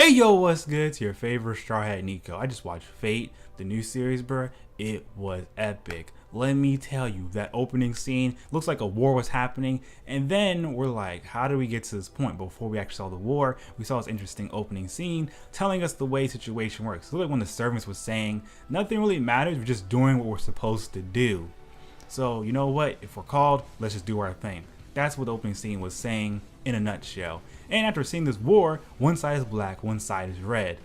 Hey yo, what's good? It's your favorite Straw Hat Nico. I just watched Fate, the new series, bro. It was epic. Let me tell you, that opening scene looks like a war was happening, and then we're like, how do we get to this point? Before we actually saw the war, we saw this interesting opening scene telling us the way situation works. So like when the servants was saying, nothing really matters, we're just doing what we're supposed to do. So you know what? If we're called, let's just do our thing. That's what the opening scene was saying in a nutshell. And after seeing this war, one side is black, one side is red.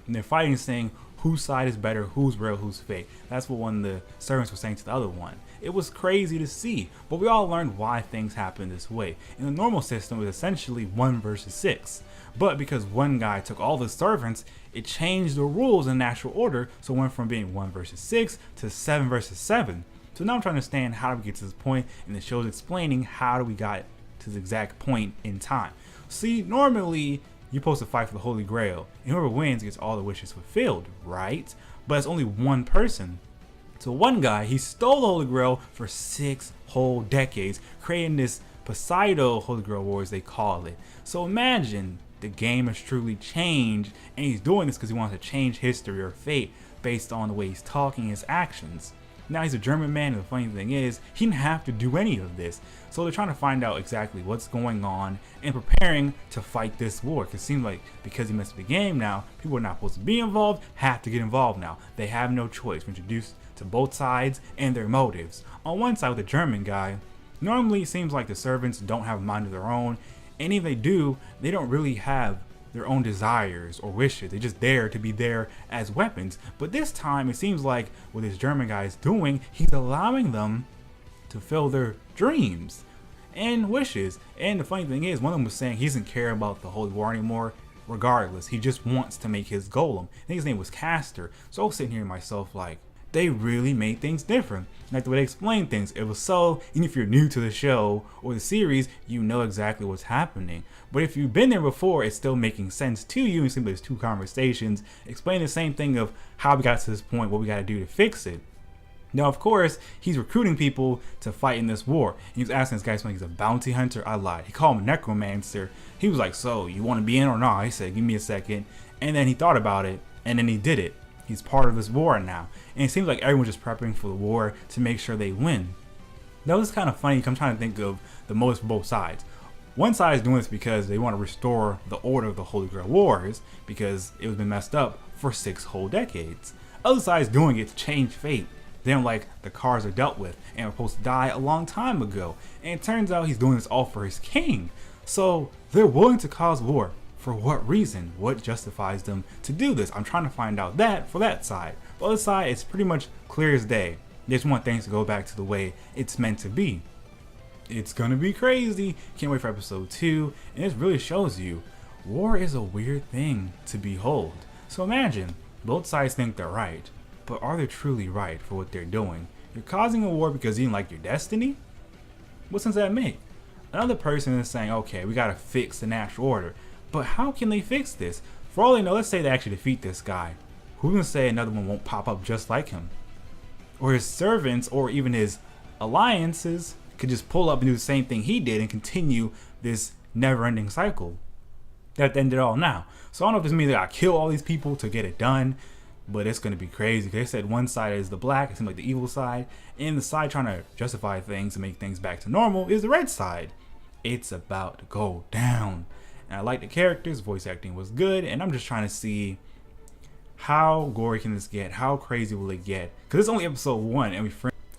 And they're fighting, saying whose side is better, who's real, who's fake. That's what one of the servants was saying to the other one. It was crazy to see, but we all learned why things happen this way. In the normal system, it was essentially 1 versus 6. But because one guy took all the servants, it changed the rules in natural order, so it went from being 1 versus 6 to 7 versus 7. So now I'm trying to understand how do we get to this point, and the show's explaining how do we got to this exact point in time. See, normally you're supposed to fight for the Holy Grail, and whoever wins gets all the wishes fulfilled, right? But it's only one person. So one guy, he stole the Holy Grail for 6 whole decades, creating this Poseidon Holy Grail Wars, they call it. So imagine the game has truly changed, and he's doing this because he wants to change history or fate based on the way he's talking, his actions. Now he's a German man, and the funny thing is, he didn't have to do any of this. So they're trying to find out exactly what's going on and preparing to fight this war. Because it seems like because he messed up the game now, people are not supposed to be involved, have to get involved now. They have no choice. We're introduced to both sides and their motives. On one side with the German guy, normally it seems like the servants don't have a mind of their own. And if they do, they don't really have their own desires or wishes. They're just there to be there as weapons. But this time it seems like what this German guy is doing, he's allowing them to fill their dreams and wishes. And the funny thing is, one of them was saying he doesn't care about the Holy War anymore regardless. He just wants to make his golem. I think his name was Castor. So I was sitting here to myself like, they really made things different. Like the way they explained things, it was so, even if you're new to the show or the series, you know exactly what's happening. But if you've been there before, it's still making sense to you. And simply there's 2 conversations explaining the same thing of how we got to this point, what we got to do to fix it. Now, of course, he's recruiting people to fight in this war. He was asking this guy something, he's a bounty hunter. I lied. He called him a necromancer. He was like, so you want to be in or not? He said, give me a second. And then he thought about it, and then he did it. He's part of this war now. And it seems like everyone's just prepping for the war to make sure they win. Now, this is kind of funny. I'm trying to think of the motives for both sides. One side is doing this because they want to restore the order of the Holy Grail Wars because it was been messed up for 6 whole decades. Other side is doing it to change fate. They don't like the cards are dealt with and were supposed to die a long time ago. And it turns out he's doing this all for his king. So they're willing to cause war. For what reason? What justifies them to do this? I'm trying to find out that for that side. For the other side, it's pretty much clear as day. They just want things to go back to the way it's meant to be. It's gonna be crazy. Can't wait for episode 2. And this really shows you war is a weird thing to behold. So imagine, both sides think they're right, but are they truly right for what they're doing? You're causing a war because you didn't like your destiny? What sense does that make? Another person is saying, okay, we gotta fix the natural order. But how can they fix this? For all they know, let's say they actually defeat this guy. Who's gonna say another one won't pop up just like him? Or his servants, or even his alliances, could just pull up and do the same thing he did and continue this never-ending cycle. That ended all now. So I don't know if this means they gotta kill all these people to get it done, but it's gonna be crazy. They said one side is the black, it seems like the evil side, and the side trying to justify things and make things back to normal is the red side. It's about to go down. And I like the characters, voice acting was good, and I'm just trying to see how gory can this get, how crazy will it get, because it's only episode 1 and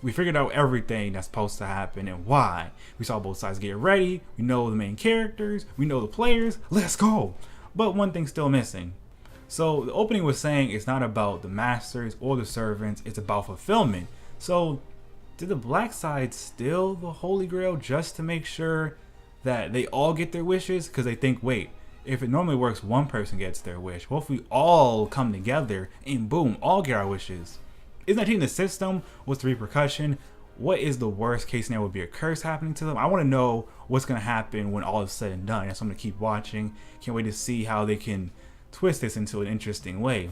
we figured out everything that's supposed to happen and why. We saw both sides get ready, we know the main characters, we know the players, let's go. But one thing's still missing. So the opening was saying it's not about the masters or the servants, it's about fulfillment. So did the black side steal the Holy Grail just to make sure that they all get their wishes? Because they think, wait, if it normally works, one person gets their wish. What if we all come together and boom, all get our wishes? Isn't that changing the system? What's the repercussion? What is the worst case scenario? Would be a curse happening to them? I want to know what's going to happen when all is said and done. So I'm going to keep watching. Can't wait to see how they can twist this into an interesting way.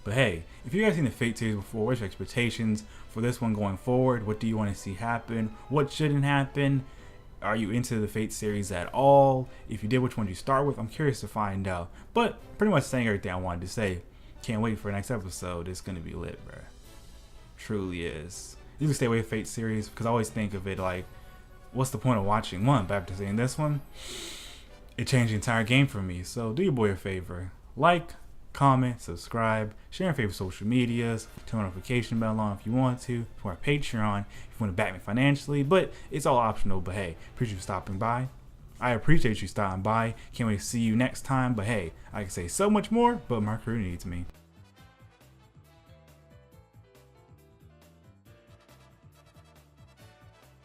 But hey, if you guys seen the Fate series before, what's your expectations for this one going forward? What do you want to see happen? What shouldn't happen? Are you into the Fate series at all? If you did, which one did you start with? I'm curious to find out. But pretty much saying everything I wanted to say. Can't wait for the next episode. It's gonna be lit, bro. Truly is. You can stay away from Fate series because I always think of it like, what's the point of watching one? But after seeing this one, it changed the entire game for me. So do your boy a favor. Like, comment, subscribe, share your favorite social medias, turn the notification bell on if you want to, for our Patreon if you want to back me financially, but it's all optional. But hey, appreciate you stopping by. I appreciate you stopping by. Can't wait to see you next time. But hey, I can say so much more, but my crew needs me.